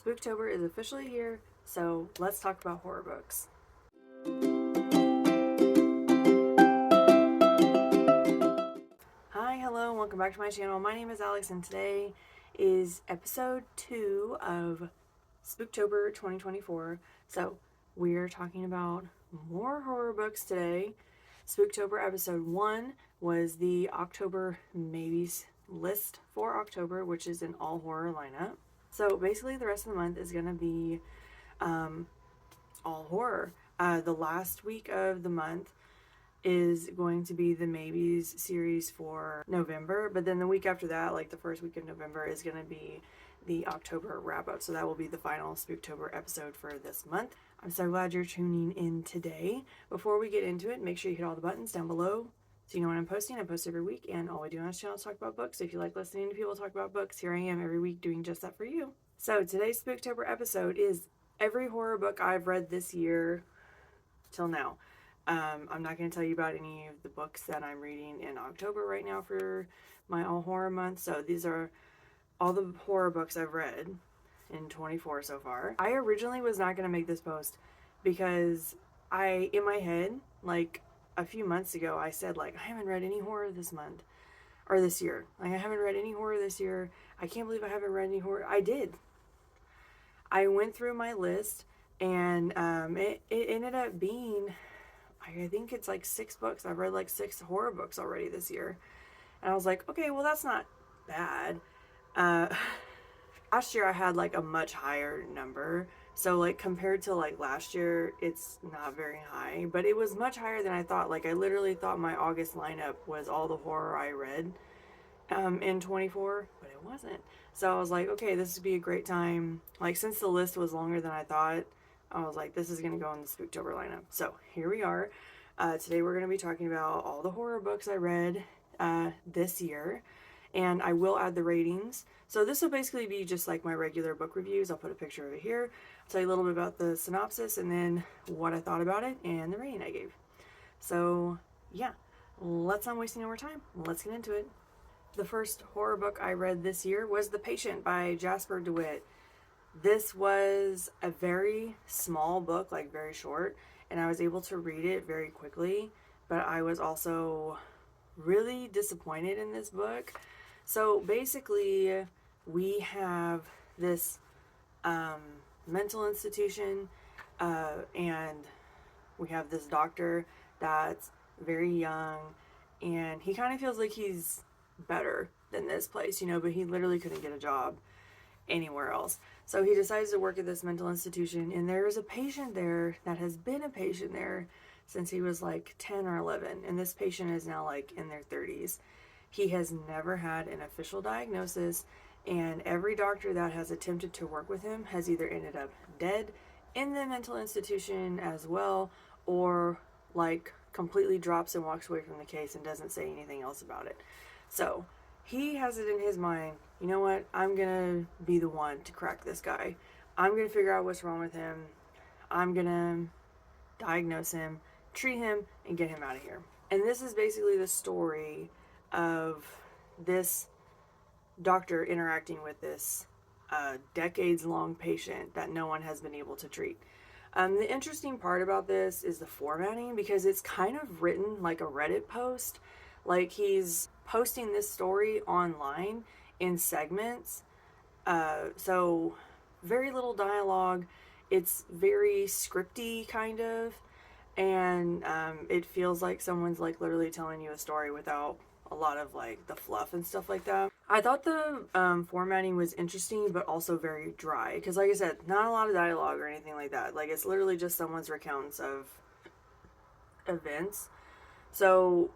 Spooktober is officially here, so let's talk about horror books. Hi, hello, and welcome back to my channel. My name is Alex, and today is episode 2 of Spooktober 2024. So, we're talking about more horror books today. Spooktober episode 1 was the October maybes list for October, which is an all horror lineup. So basically the rest of the month is going to be all horror. The last week of the month is going to be the maybes series for November, but then the week after that, like the first week of November, is going to be the October wrap-up. So that will be the final Spooktober episode for this month. I'm so glad you're tuning in today. Before we get into it, make sure you hit all the buttons down below so you know when I'm posting. I post every week, and all we do on this channel is talk about books. So if you like listening to people talk about books, here I am every week doing just that for you. So today's Spooktober episode is every horror book I've read this year till now. I'm not going to tell you about any of the books that I'm reading in October right now for my all horror month. So these are all the horror books I've read in 24 so far. I originally was not going to make this post because in my head, like a few months ago, I said like, I haven't read any horror this month or this year. Like I haven't read any horror this year. I can't believe I haven't read any horror. I did. I went through my list, and it ended up being, I think it's like 6 books. I've read like 6 horror books already this year. And I was like, okay, well that's not bad. Last year I had like a much higher number. So like compared to like last year, it's not very high, but it was much higher than I thought. Like I literally thought my August lineup was all the horror I read in 24, but it wasn't. So I was like, okay, this would be a great time. Like since the list was longer than I thought, I was like, this is going to go in the Spooktober lineup. So here we are. Today we're going to be talking about all the horror books I read this year. And I will add the ratings. So this will basically be just like my regular book reviews. I'll put a picture of it here. I'll tell you a little bit about the synopsis and then what I thought about it and the rating I gave. So yeah, let's not waste any more time. Let's get into it. The first horror book I read this year was The Patient by Jasper DeWitt. This was a very small book, like very short, and I was able to read it very quickly, but I was also really disappointed in this book. So basically, we have this mental institution, and we have this doctor that's very young, and he kind of feels like he's better than this place, you know, but he literally couldn't get a job anywhere else. So he decides to work at this mental institution, and there is a patient there that has been a patient there since he was like 10 or 11, and this patient is now like in their 30s. He has never had an official diagnosis, and every doctor that has attempted to work with him has either ended up dead in the mental institution as well, or like completely drops and walks away from the case and doesn't say anything else about it. So he has it in his mind, you know what, I'm gonna be the one to crack this guy. I'm gonna figure out what's wrong with him. I'm gonna diagnose him, treat him, and get him out of here. And this is basically the story of this doctor interacting with this decades-long patient that no one has been able to treat. The interesting part about this is the formatting, because it's kind of written like a Reddit post. Like he's posting this story online in segments. So very little dialogue. It's very scripty kind of. And it feels like someone's like literally telling you a story without a lot of like the fluff and stuff like that. I thought the formatting was interesting, but also very dry. Because like I said, not a lot of dialogue or anything like that. Like it's literally just someone's recounts of events. So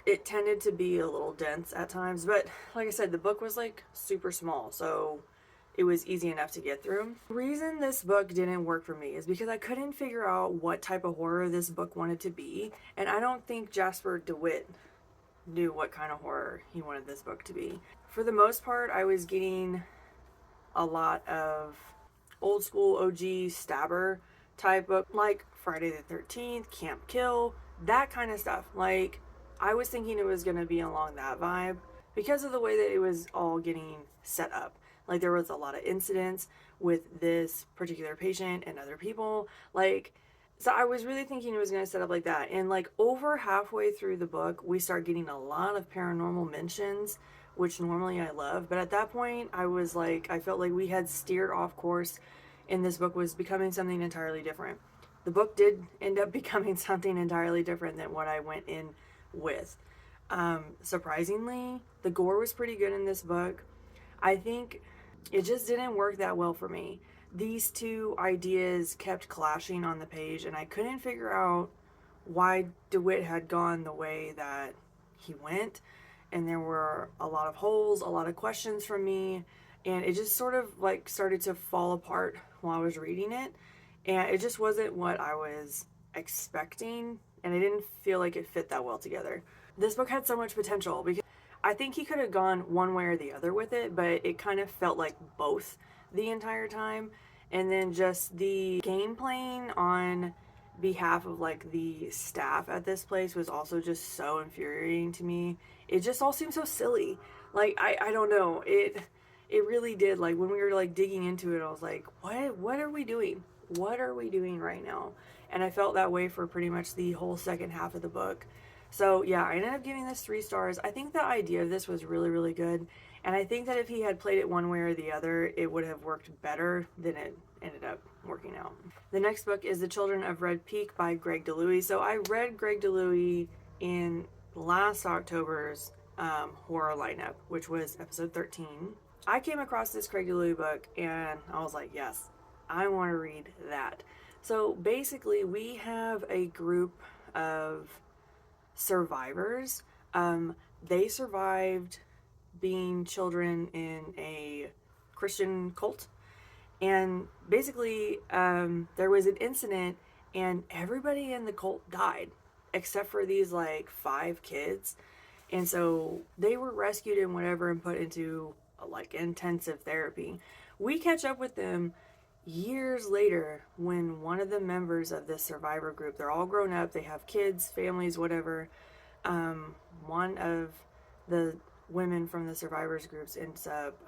it tended to be a little dense at times. But like I said, the book was like super small. So it was easy enough to get through. The reason this book didn't work for me is because I couldn't figure out what type of horror this book wanted to be. And I don't think Jasper DeWitt knew what kind of horror he wanted this book to be. For the most part, I was getting a lot of old school OG stabber type book, like Friday the 13th, Camp Kill, that kind of stuff. Like, I was thinking it was going to be along that vibe because of the way that it was all getting set up. Like, there was a lot of incidents with this particular patient and other people. Like, so I was really thinking it was going to set up like that. And like over halfway through the book, we start getting a lot of paranormal mentions, which normally I love. But at that point, I was like, I felt like we had steered off course and this book was becoming something entirely different. The book did end up becoming something entirely different than what I went in with. Surprisingly, the gore was pretty good in this book. I think it just didn't work that well for me. These two ideas kept clashing on the page, and I couldn't figure out why DeWitt had gone the way that he went. And there were a lot of holes, a lot of questions from me, and it just sort of like started to fall apart while I was reading it. And it just wasn't what I was expecting, and I didn't feel like it fit that well together. This book had so much potential because I think he could have gone one way or the other with it, but it kind of felt like both the entire time. And then just the game playing on behalf of like the staff at this place was also just so infuriating to me. It just all seemed so silly. Like I don't know. It really did. Like when we were like digging into it, I was like, what are we doing? What are we doing right now? And I felt that way for pretty much the whole second half of the book. So yeah, I ended up giving this 3 stars. I think the idea of this was really, really good. And I think that if he had played it one way or the other, it would have worked better than it ended up working out. The next book is The Children of Red Peak by Greg DiLouie. So I read Greg DiLouie in last October's horror lineup, which was episode 13. I came across this Greg DiLouie book and I was like, yes, I want to read that. So basically, we have a group of survivors. They survived being children in a Christian cult. And basically, there was an incident and everybody in the cult died except for these like 5 kids. And so they were rescued and whatever and put into like intensive therapy. We catch up with them years later when one of the members of this survivor group, they're all grown up, they have kids, families, whatever. One of the women from the survivors groups ends up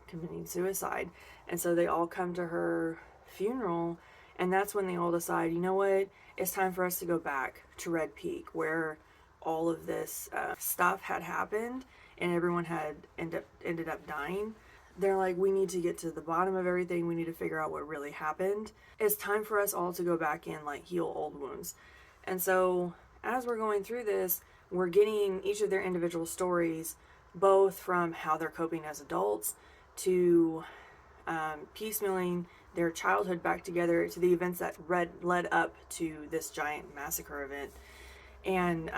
committing suicide, and so they all come to her funeral, and that's when they all decide, you know what, it's time for us to go back to Red Peak where all of this stuff had happened and everyone had ended up dying. They're like, we need to get to the bottom of everything. We need to figure out what really happened. It's time for us all to go back and like heal old wounds. And so as we're going through this, we're getting each of their individual stories, both from how they're coping as adults to piecemealing their childhood back together to the events that led up to this giant massacre event. And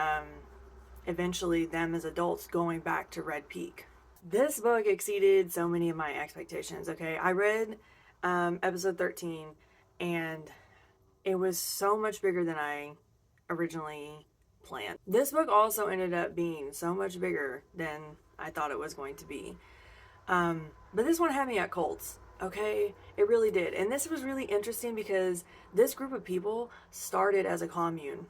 eventually them as adults going back to Red Peak. This book exceeded so many of my expectations, okay? I read episode 13, and it was so much bigger than I originally planned. This book also ended up being so much bigger than I thought it was going to be. But this one had me at Colts, okay? It really did. And this was really interesting because this group of people started as a commune.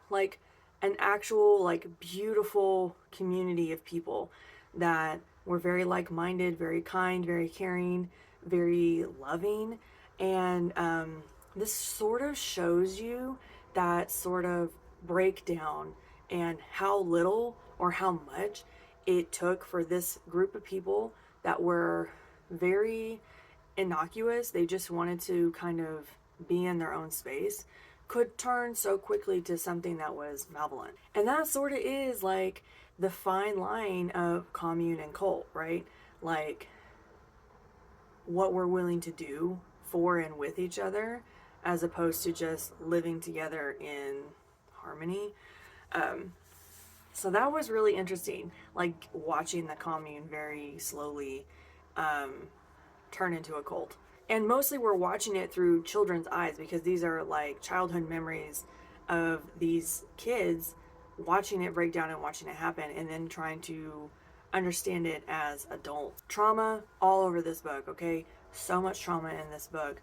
Like, an actual, like, beautiful community of people that were very like-minded, very kind, very caring, very loving. And this sort of shows you that sort of breakdown and how little or how much it took for this group of people that were very innocuous. They just wanted to kind of be in their own space, could turn so quickly to something that was malevolent. And that sort of is like the fine line of commune and cult, right? Like what we're willing to do for and with each other as opposed to just living together in harmony. So that was really interesting, like watching the commune very slowly turn into a cult. And mostly we're watching it through children's eyes because these are like childhood memories of these kids watching it break down and watching it happen and then trying to understand it as adults. Trauma all over this book, okay? So much trauma in this book.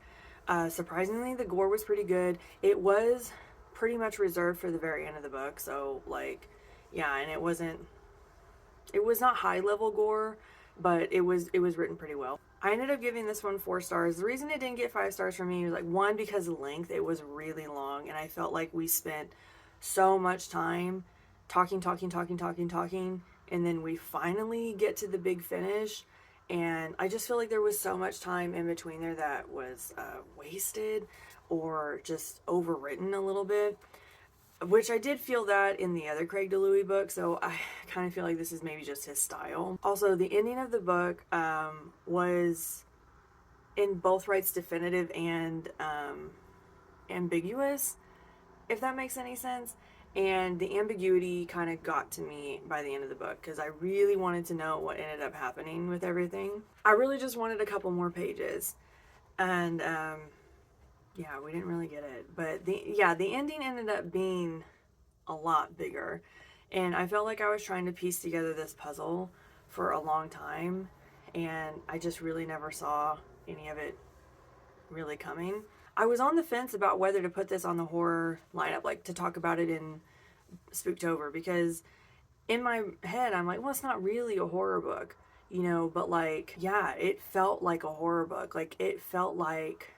Surprisingly, the gore was pretty good. It was pretty much reserved for the very end of the book, so like, yeah, and it was not high level gore, but it was written pretty well. I ended up giving this one 4 stars. The reason it didn't get 5 stars for me was like, one, because of length. It was really long, and I felt like we spent so much time talking, and then we finally get to the big finish, and I just feel like there was so much time in between there that was wasted or just overwritten a little bit, which I did feel that in the other Craig DeLouie book, so I kind of feel like this is maybe just his style. Also, the ending of the book was in both rights definitive and ambiguous, if that makes any sense. And the ambiguity kind of got to me by the end of the book because I really wanted to know what ended up happening with everything. I really just wanted a couple more pages. And yeah, we didn't really get it. But the ending ended up being a lot bigger. And I felt like I was trying to piece together this puzzle for a long time. And I just really never saw any of it really coming. I was on the fence about whether to put this on the horror lineup, like to talk about it in Spooktober, because in my head I'm like, well, it's not really a horror book, you know, but like, yeah, it felt like a horror book. Like, it felt like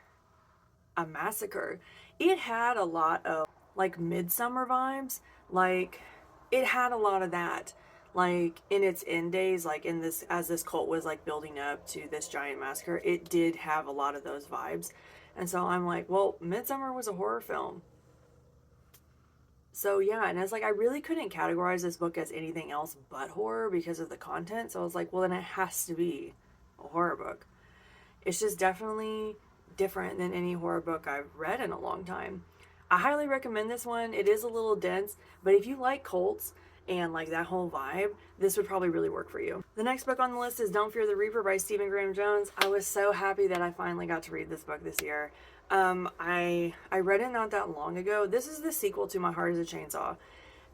a massacre. It had a lot of like Midsummer vibes. Like, it had a lot of that, like in its end days, like in this, as this cult was like building up to this giant massacre, it did have a lot of those vibes. And so I'm like, well, Midsummer was a horror film. So yeah, and it's like I really couldn't categorize this book as anything else but horror because of the content. So I was like, well, then it has to be a horror book. It's just definitely different than any horror book I've read in a long time. I highly recommend this one. It is a little dense, but if you like cults and like that whole vibe, this would probably really work for you. The next book on the list is Don't Fear the Reaper by Stephen Graham Jones. I was so happy that I finally got to read this book this year. I read it not that long ago. This is the sequel to My Heart is a Chainsaw.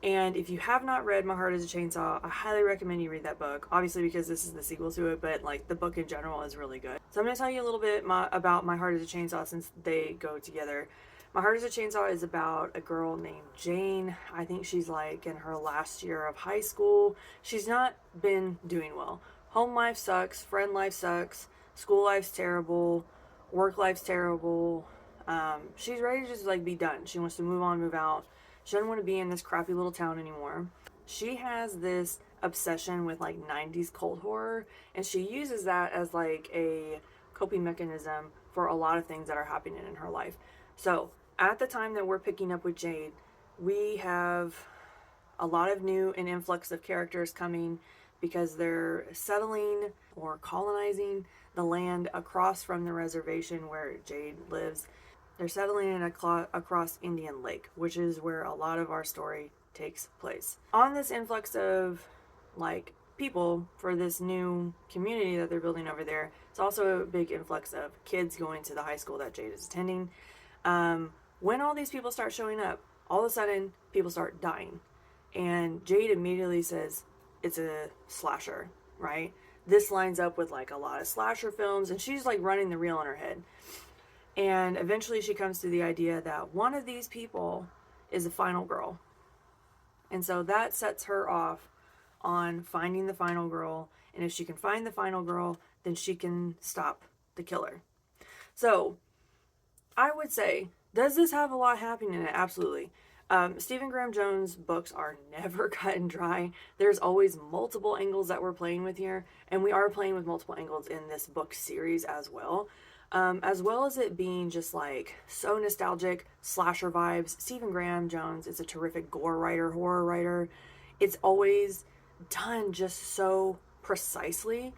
And if you have not read My Heart is a Chainsaw, I highly recommend you read that book. Obviously, because this is the sequel to it, but like the book in general is really good. So I'm going to tell you a little bit about My Heart is a Chainsaw since they go together. My Heart is a Chainsaw is about a girl named Jane. I think she's like in her last year of high school. She's not been doing well. Home life sucks. Friend life sucks. School life's terrible. Work life's terrible. She's ready to just like be done. She wants to move on, move out. She doesn't want to be in this crappy little town anymore. She has this obsession with like 90s cult horror, and she uses that as like a coping mechanism for a lot of things that are happening in her life. So at the time that we're picking up with Jade, we have a lot of new and influx of characters coming because they're settling or colonizing the land across from the reservation where Jade lives. They're settling in across Indian Lake, which is where a lot of our story takes place. On this influx of like people for this new community that they're building over there, it's also a big influx of kids going to the high school that Jade is attending. When all these people start showing up, all of a sudden people start dying. And Jade immediately says it's a slasher, right? This lines up with like a lot of slasher films, and she's like running the reel in her head. And eventually she comes to the idea that one of these people is the final girl. And so that sets her off on finding the final girl. And if she can find the final girl, then she can stop the killer. So I would say, does this have a lot happening in it? Absolutely. Stephen Graham Jones' books are never cut and dry. There's always multiple angles that we're playing with here. And we are playing with multiple angles in this book series as well. As well as it being just like so nostalgic, slasher vibes. Stephen Graham Jones is a terrific gore writer, horror writer. It's always done just so precisely.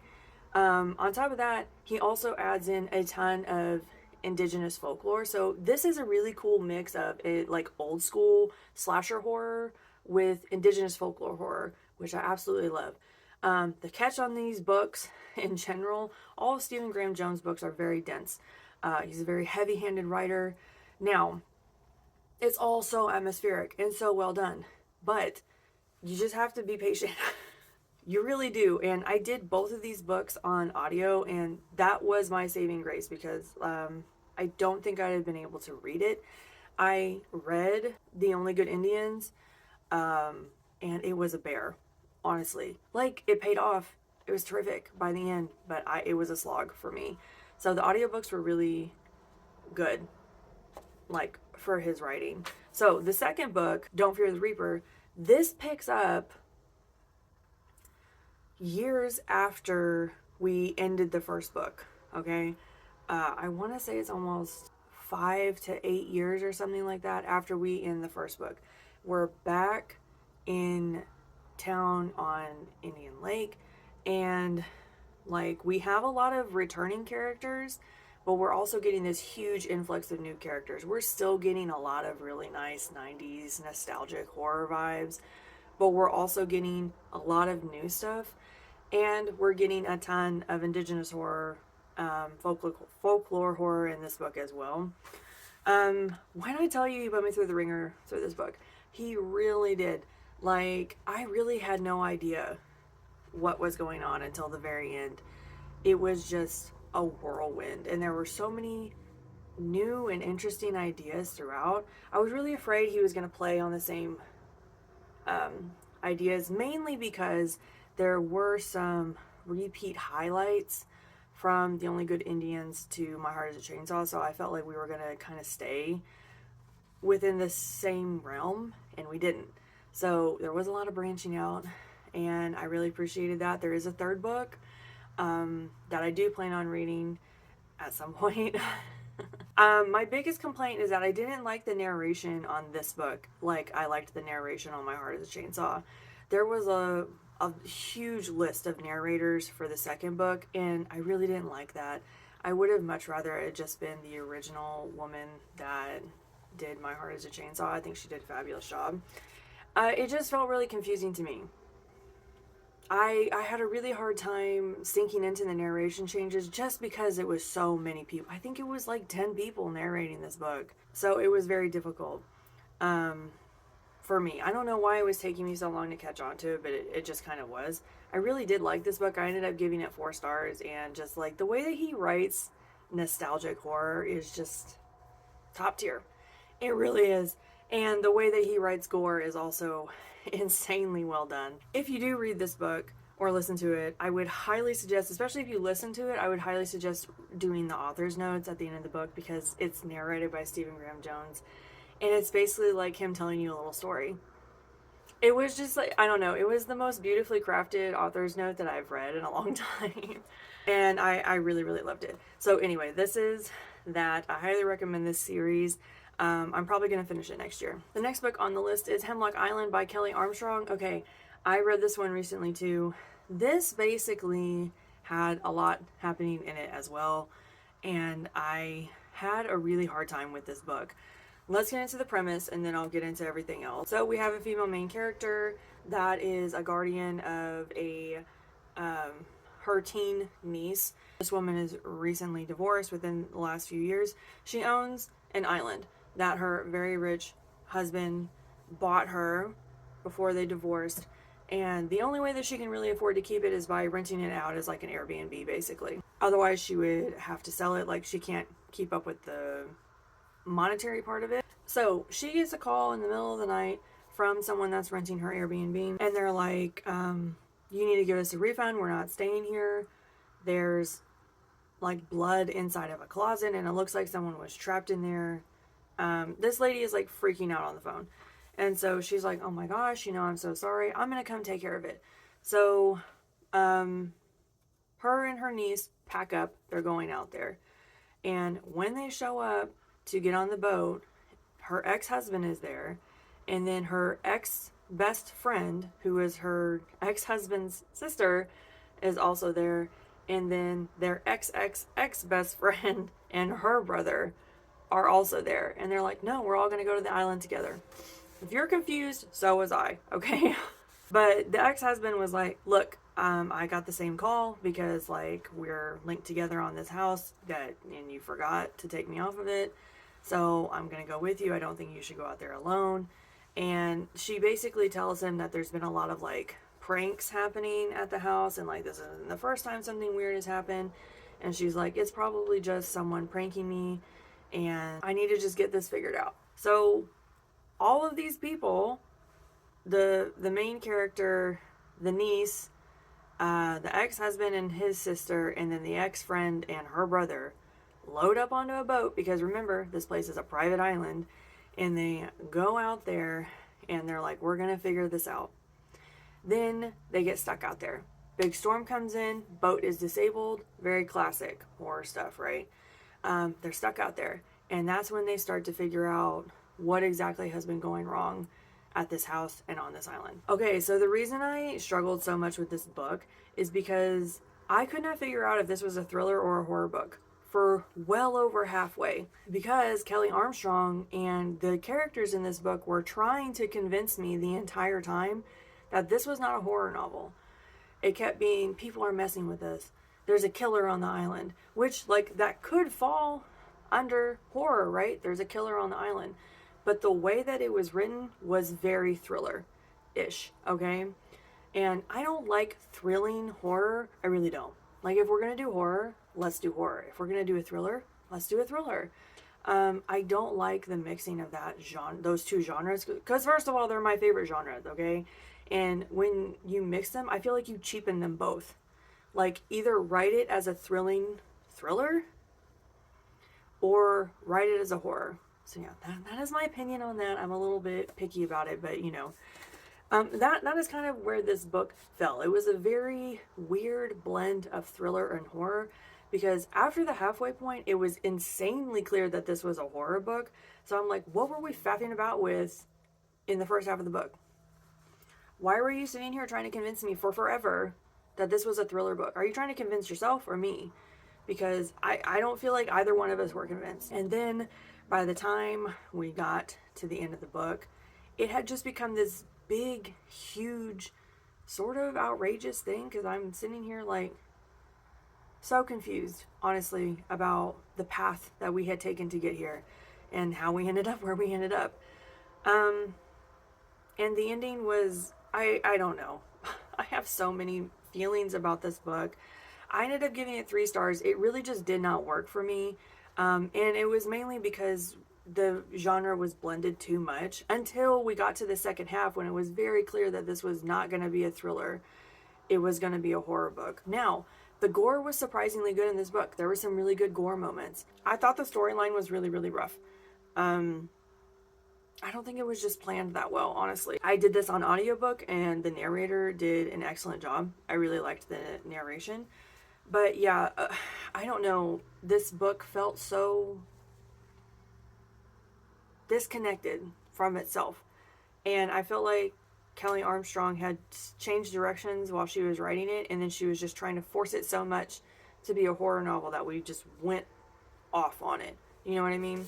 On top of that, he also adds in a ton of indigenous folklore. So this is a really cool mix of it, like old school slasher horror with indigenous folklore horror, which I absolutely love. The catch on these books in general, all of Stephen Graham Jones' books are very dense. He's a very heavy-handed writer. Now, it's all so atmospheric and so well done, but you just have to be patient. You really do. And I did both of these books on audio, and that was my saving grace because I don't think I had been able to read it. I read The Only Good Indians, and it was a bear, honestly. Like, it paid off it was terrific by the end, but it was a slog for me. So the audiobooks were really good, like, for his writing. So the second book, Don't Fear the Reaper, this picks up years after we ended the first book, okay? I want to say it's almost 5 to 8 years or something like that after we end the first book. We're back in town on Indian Lake, and like, we have a lot of returning characters, but we're also getting this huge influx of new characters. We're still getting a lot of really nice 90s nostalgic horror vibes, but we're also getting a lot of new stuff, and we're getting a ton of indigenous horror, folklore horror in this book as well. When I tell you he put me through the ringer through this book, he really did. Like, I really had no idea what was going on until the very end. It was just a whirlwind, and there were so many new and interesting ideas throughout. I was really afraid he was going to play on the same ideas, mainly because there were some repeat highlights from The Only Good Indians to My Heart is a Chainsaw, so I felt like we were going to kind of stay within the same realm, and we didn't. So there was a lot of branching out, and I really appreciated that. There is a third book that I do plan on reading at some point. My biggest complaint is that I didn't like the narration on this book like I liked the narration on My Heart is a Chainsaw. There was a huge list of narrators for the second book, and I really didn't like that. I would have much rather it just been the original woman that did My Heart is a Chainsaw. I think she did a fabulous job. It just felt really confusing to me. I had a really hard time sinking into the narration changes just because it was so many people. I think it was like 10 people narrating this book. So it was very difficult for me. I don't know why it was taking me so long to catch on to it, but it just kind of was. I really did like this book. I ended up giving it 4 stars, and just like the way that he writes nostalgic horror is just top tier. It really is. And the way that he writes gore is also insanely well done. If you do read this book or listen to it, I would highly suggest, especially if you listen to it, I would highly suggest doing the author's notes at the end of the book, because it's narrated by Stephen Graham Jones, and it's basically like him telling you a little story. It was just like, I don't know, it was the most beautifully crafted author's note that I've read in a long time, and I really, really loved it. So anyway, this is that. I highly recommend this series. I'm probably going to finish it next year. The next book on the list is Hemlock Island by Kelley Armstrong. Okay, I read this one recently too. This basically had a lot happening in it as well, and I had a really hard time with this book. Let's get into the premise, and then I'll get into everything else. So we have a female main character that is a guardian of her teen niece. This woman is recently divorced within the last few years. She owns an island that her very rich husband bought her before they divorced, and the only way that she can really afford to keep it is by renting it out as like an Airbnb, basically. Otherwise she would have to sell it. Like, she can't keep up with the monetary part of it. So she gets a call in the middle of the night from someone that's renting her Airbnb, and they're like, you need to give us a refund, we're not staying here. There's like blood inside of a closet, and it looks like someone was trapped in there. This lady is like freaking out on the phone, and so she's like, oh my gosh, I'm so sorry, I'm gonna come take care of it. So her and her niece pack up, they're going out there, and when they show up to get on the boat, her ex-husband is there, and then her ex-best friend, who is her ex-husband's sister, is also there, and then their ex-best friend and her brother are also there, and they're like, no, we're all going to go to the island together. If you're confused, so was I, okay? But the ex-husband was like, look, I got the same call because like we're linked together on this house and you forgot to take me off of it, so I'm going to go with you. I don't think you should go out there alone. And she basically tells him that there's been a lot of like pranks happening at the house, and like this isn't the first time something weird has happened. And she's like, it's probably just someone pranking me, and I need to just get this figured out. So all of these people, the main character, the niece, The ex-husband and his sister, and then the ex-friend and her brother load up onto a boat, because remember, this place is a private island, and they go out there and they're like, we're gonna figure this out. Then they get stuck out there. Big storm comes in, boat is disabled, very classic horror stuff, right? They're stuck out there, and that's when they start to figure out what exactly has been going wrong at this house and on this island. Okay, so the reason I struggled so much with this book is because I could not figure out if this was a thriller or a horror book for well over halfway, because Kelley Armstrong and the characters in this book were trying to convince me the entire time that this was not a horror novel. It kept being, people are messing with us, there's a killer on the island, which, like, that could fall under horror, right? There's a killer on the island. But the way that it was written was very thriller-ish, okay? And I don't like thrilling horror. I really don't. Like, if we're going to do horror, let's do horror. If we're going to do a thriller, let's do a thriller. I don't like the mixing of that genre, those two genres, because first of all, they're my favorite genres, okay? And when you mix them, I feel like you cheapen them both. Like, either write it as a thrilling thriller or write it as a horror. So yeah, that is my opinion on that. I'm a little bit picky about it, but you know, that is kind of where this book fell. It was a very weird blend of thriller and horror, because after the halfway point, it was insanely clear that this was a horror book. So I'm like, what were we faffing about with in the first half of the book? Why were you sitting here trying to convince me for forever that this was a thriller book? Are you trying to convince yourself or me? Because I don't feel like either one of us were convinced. And then by the time we got to the end of the book, it had just become this big, huge, sort of outrageous thing, because I'm sitting here like so confused, honestly, about the path that we had taken to get here and how we ended up where we ended up. And the ending was, I don't know. I have so many feelings about this book. I ended up giving it 3 stars. It really just did not work for me. And it was mainly because the genre was blended too much until we got to the second half, when it was very clear that this was not going to be a thriller. It was going to be a horror book. Now, the gore was surprisingly good in this book. There were some really good gore moments. I thought the storyline was really, really rough. I don't think it was just planned that well, honestly. I did this on audiobook, and the narrator did an excellent job. I really liked the narration. But yeah, I don't know. This book felt so disconnected from itself. And I felt like Kelley Armstrong had changed directions while she was writing it, and then she was just trying to force it so much to be a horror novel that we just went off on it. You know what I mean?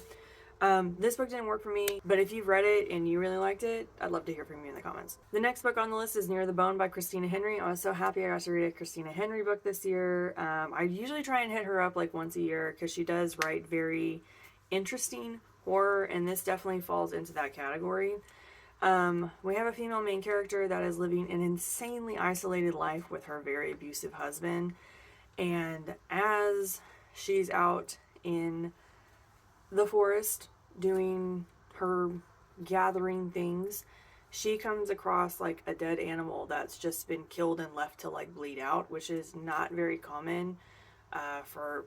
This book didn't work for me, but if you've read it and you really liked it, I'd love to hear from you in the comments. The next book on the list is Near the Bone by Christina Henry. I was so happy I got to read a Christina Henry book this year. I usually try and hit her up like once a year, because she does write very interesting horror, and this definitely falls into that category. We have a female main character that is living an insanely isolated life with her very abusive husband, and as she's out in the forest doing her gathering things, she comes across like a dead animal that's just been killed and left to like bleed out, which is not very common for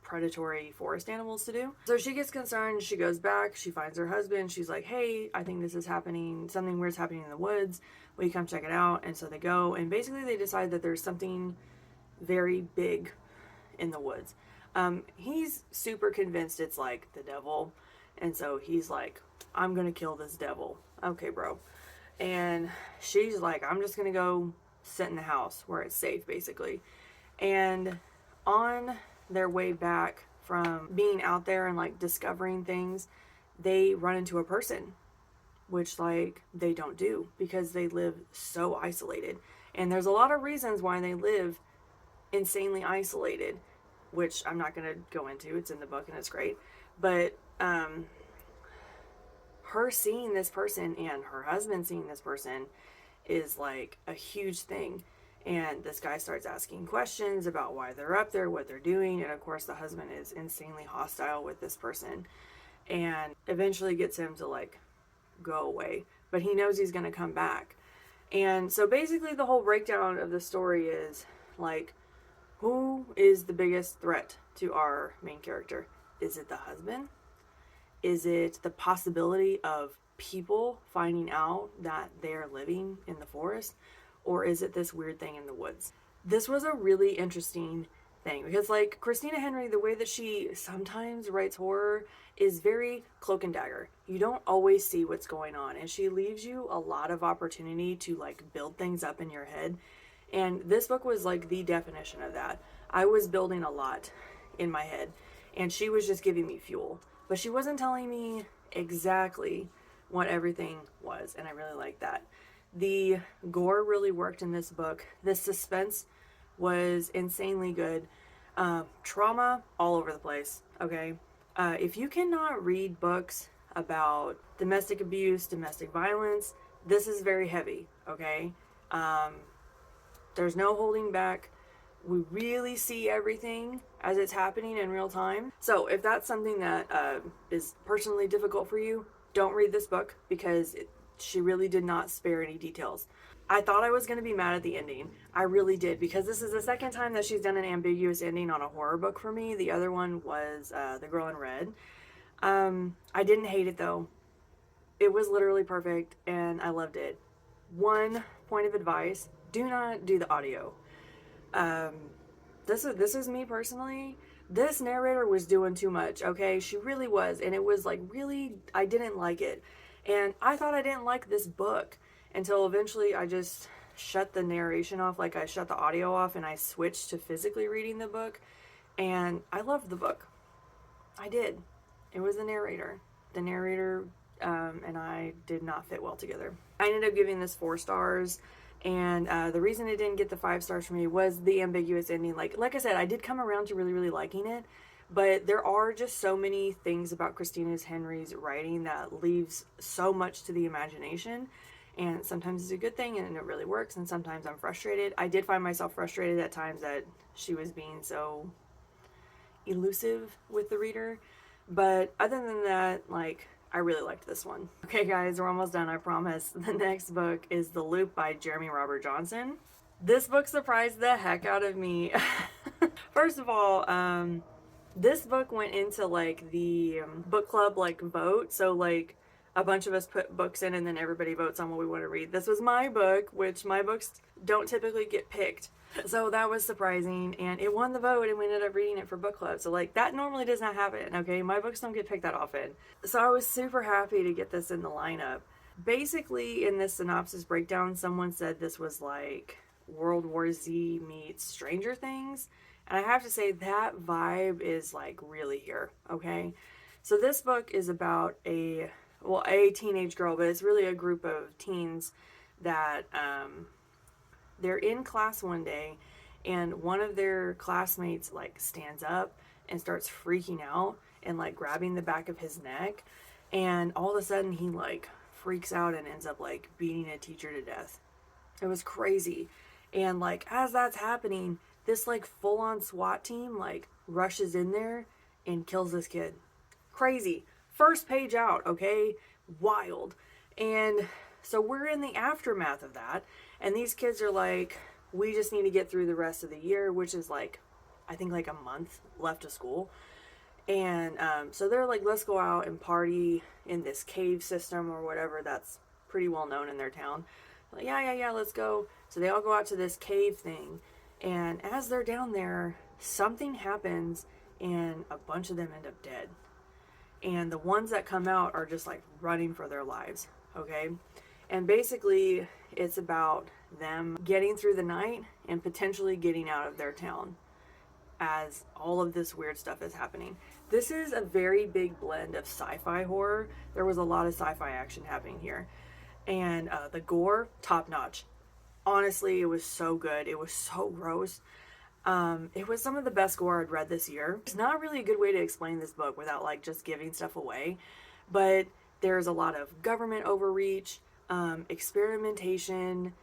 predatory forest animals to do. So she gets concerned, she goes back, she finds her husband, she's like, hey, I think this is happening, something weird's happening in the woods, will you come check it out? And so they go, and basically they decide that there's something very big in the woods. He's super convinced it's like the devil, and so he's like, I'm gonna kill this devil. Okay, bro. And she's like, I'm just gonna go sit in the house where it's safe, basically. And on their way back from being out there and like discovering things, they run into a person, which like they don't do because they live so isolated. And there's a lot of reasons why they live insanely isolated, which I'm not going to go into. It's in the book and it's great. But her seeing this person and her husband seeing this person is like a huge thing. And this guy starts asking questions about why they're up there, what they're doing. And of course the husband is insanely hostile with this person and eventually gets him to like go away. But he knows he's going to come back. And so basically the whole breakdown of the story is like, who is the biggest threat to our main character? Is it the husband? Is it the possibility of people finding out that they're living in the forest? Or is it this weird thing in the woods? This was a really interesting thing because, like, Christina Henry, the way that she sometimes writes horror is very cloak and dagger. You don't always see what's going on, and she leaves you a lot of opportunity to, like, build things up in your head. And this book was, like, the definition of that. I was building a lot in my head, and she was just giving me fuel. But she wasn't telling me exactly what everything was, and I really liked that. The gore really worked in this book. The suspense was insanely good. Trauma all over the place, okay? If you cannot read books about domestic abuse, domestic violence, this is very heavy, okay? There's no holding back. We really see everything as it's happening in real time. So if that's something that is personally difficult for you, don't read this book because she really did not spare any details. I thought I was going to be mad at the ending. I really did, because this is the second time that she's done an ambiguous ending on a horror book for me. The other one was The Girl in Red. I didn't hate it though. It was literally perfect and I loved it. One point of advice, do not do the audio. This is me personally. This narrator was doing too much, okay? She really was, and it was like really, I didn't like it. And I thought I didn't like this book until eventually I just shut the narration off, like I shut the audio off and I switched to physically reading the book, and I loved the book. I did. It was the narrator. The narrator and I did not fit well together. I ended up giving this 4 stars. And the reason it didn't get the 5 stars for me was the ambiguous ending. Like I said, I did come around to really, really liking it. But there are just so many things about Christina Henry's writing that leaves so much to the imagination. And sometimes it's a good thing and it really works. And sometimes I'm frustrated. I did find myself frustrated at times that she was being so elusive with the reader. But other than that, like, I really liked this one. Okay guys, we're almost done, I promise. The next book is The Loop by Jeremy Robert Johnson. This book surprised the heck out of me. First of all, this book went into like the book club like vote. So like a bunch of us put books in and then everybody votes on what we want to read. This was my book, which my books don't typically get picked. So that was surprising, and it won the vote, and we ended up reading it for book club. So like that normally does not happen, okay? My books don't get picked that often. So I was super happy to get this in the lineup. Basically, in this synopsis breakdown, someone said this was like World War Z meets Stranger Things. And I have to say that vibe is like really here, okay? So this book is about a teenage girl, but it's really a group of teens that they're in class one day, and one of their classmates like stands up and starts freaking out and like grabbing the back of his neck, and all of a sudden he like freaks out and ends up like beating a teacher to death. It was crazy. And like as that's happening, this like full-on SWAT team like rushes in there and kills this kid. Crazy. First page out, okay? Wild. And so we're in the aftermath of that, and these kids are like, we just need to get through the rest of the year, which is like, I think like a month left of school. And so they're like, let's go out and party in this cave system or whatever that's pretty well known in their town. Like, yeah, let's go. So they all go out to this cave thing, and as they're down there, something happens and a bunch of them end up dead. And the ones that come out are just like running for their lives, okay? And basically, it's about them getting through the night and potentially getting out of their town as all of this weird stuff is happening. This is a very big blend of sci-fi horror. There was a lot of sci-fi action happening here. And the gore, top notch. Honestly, it was so good. It was so gross. It was some of the best gore I'd read this year. It's not really a good way to explain this book without like just giving stuff away. But there's a lot of government overreach, experimentation,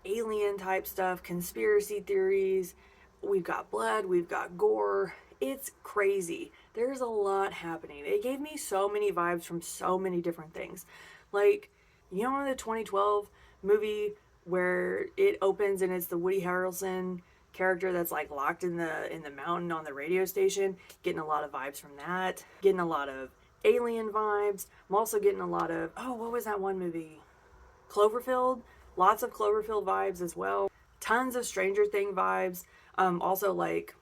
alien type stuff, conspiracy theories. We've got blood, we've got gore. It's crazy. There's a lot happening. It gave me so many vibes from so many different things. Like, you know, the 2012 movie where it opens and it's the Woody Harrelson character that's like locked in the mountain on the radio station. Getting a lot of vibes from that. Getting a lot of Alien vibes. I'm also getting a lot of, oh, what was that one movie? Cloverfield. Lots of Cloverfield vibes as well. Tons of Stranger Thing vibes. Also like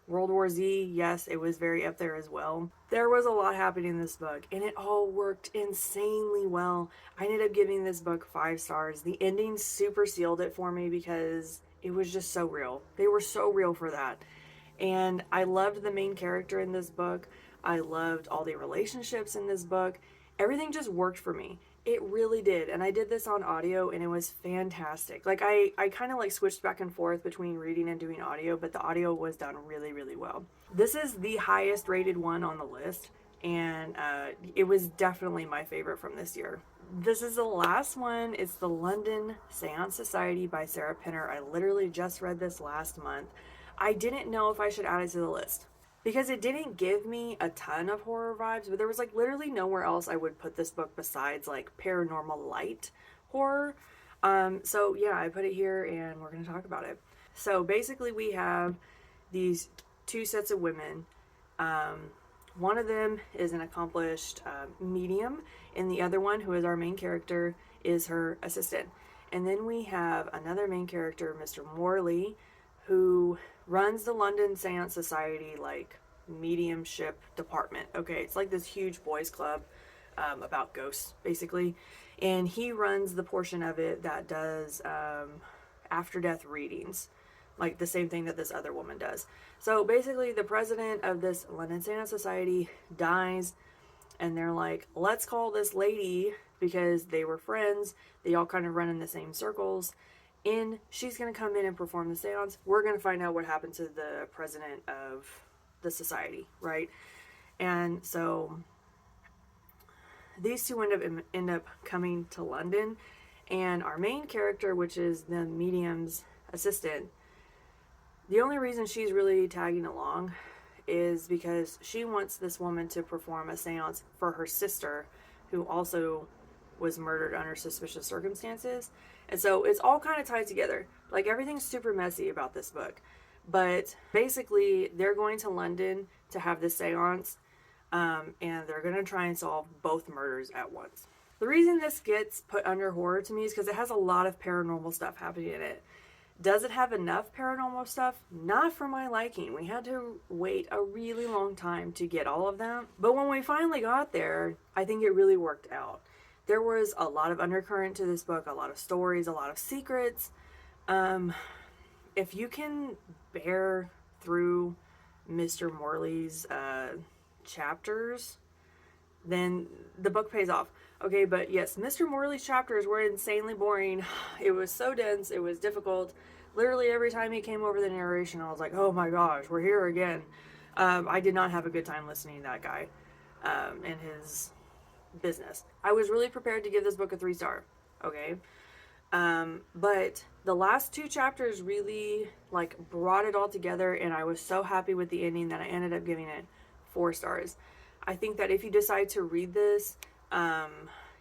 World War Z, yes, it was very up there as well. There was a lot happening in this book, and it all worked insanely well. I ended up giving this book 5 stars. The ending super sealed it for me because it was just so real. They were so real for that. And I loved the main character in this book. I loved all the relationships in this book. Everything just worked for me. It really did. And I did this on audio and it was fantastic. Like I kind of like switched back and forth between reading and doing audio, but the audio was done really, really well. This is the highest rated one on the list, and it was definitely my favorite from this year. This is the last one. It's The London Seance Society by Sarah Pinner. I literally just read this last month. I didn't know if I should add it to the list because it didn't give me a ton of horror vibes, but there was like literally nowhere else I would put this book besides like paranormal light horror. So yeah, I put it here and we're going to talk about it. So basically we have these 2 sets of women. One of them is an accomplished medium, and the other one, who is our main character, is her assistant. And then we have another main character, Mr. Morley, who runs the London Seance Society, like, mediumship department. Okay, it's like this huge boys club about ghosts, basically. And he runs the portion of it that does after-death readings, like the same thing that this other woman does. So basically, the president of this London Seance Society dies, and they're like, let's call this lady, because they were friends, they all kind of run in the same circles, and she's going to come in and perform the seance. We're going to find out what happened to the president of the society, right? And so these two end up coming to London, and our main character, which is the medium's assistant, the only reason she's really tagging along is because she wants this woman to perform a seance for her sister, who also was murdered under suspicious circumstances. And so it's all kind of tied together. Like, everything's super messy about this book. But basically, they're going to London to have this seance, and they're going to try and solve both murders at once. The reason this gets put under horror to me is because it has a lot of paranormal stuff happening in it. Does it have enough paranormal stuff? Not for my liking. We had to wait a really long time to get all of them. But when we finally got there, I think it really worked out. There was a lot of undercurrent to this book, a lot of stories, a lot of secrets. If you can bear through Mr. Morley's chapters, then the book pays off. Okay, but yes, Mr. Morley's chapters were insanely boring. It was so dense, it was difficult. Literally every time he came over the narration, I was like, oh my gosh, we're here again. I did not have a good time listening to that guy and his business. I was really prepared to give this book a 3-star, okay? But the last 2 chapters really like brought it all together, and I was so happy with the ending that I ended up giving it 4 stars. I think that if you decide to read this,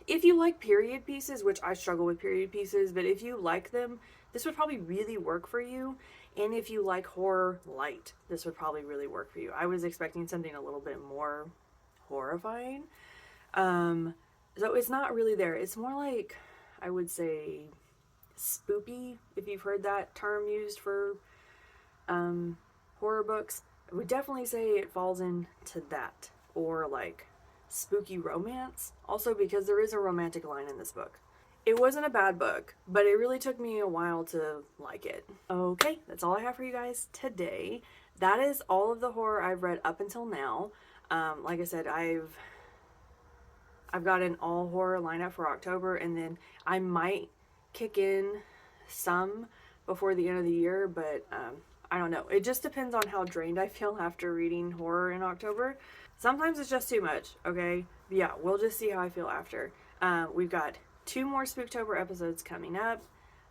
if you like period pieces, which I struggle with period pieces, but if you like them, this would probably really work for you. And if you like horror light, this would probably really work for you. I was expecting something a little bit more horrifying. So it's not really there. It's more like, I would say, spoopy, if you've heard that term used for horror books. I would definitely say it falls into that, or like spooky romance, also because there is a romantic line in this book. It wasn't a bad book, but it really took me a while to like it. Okay, that's all I have for you guys today. That is all of the horror I've read up until now. Like I said, I've got an all horror lineup for October, and then I might kick in some before the end of the year, but I don't know. It just depends on how drained I feel after reading horror in October. Sometimes it's just too much, okay? But yeah, we'll just see how I feel after. We've got 2 more Spooktober episodes coming up.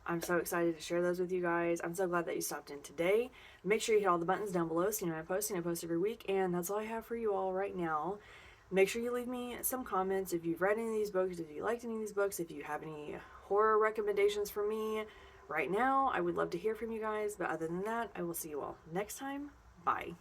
I'm so excited to share those with you guys. I'm so glad that you stopped in today. Make sure you hit all the buttons down below so you know I'm posting. I post every week, and that's all I have for you all right now. Make sure you leave me some comments if you've read any of these books, if you liked any of these books, if you have any horror recommendations from me right now. I would love to hear from you guys, but other than that, I will see you all next time. Bye.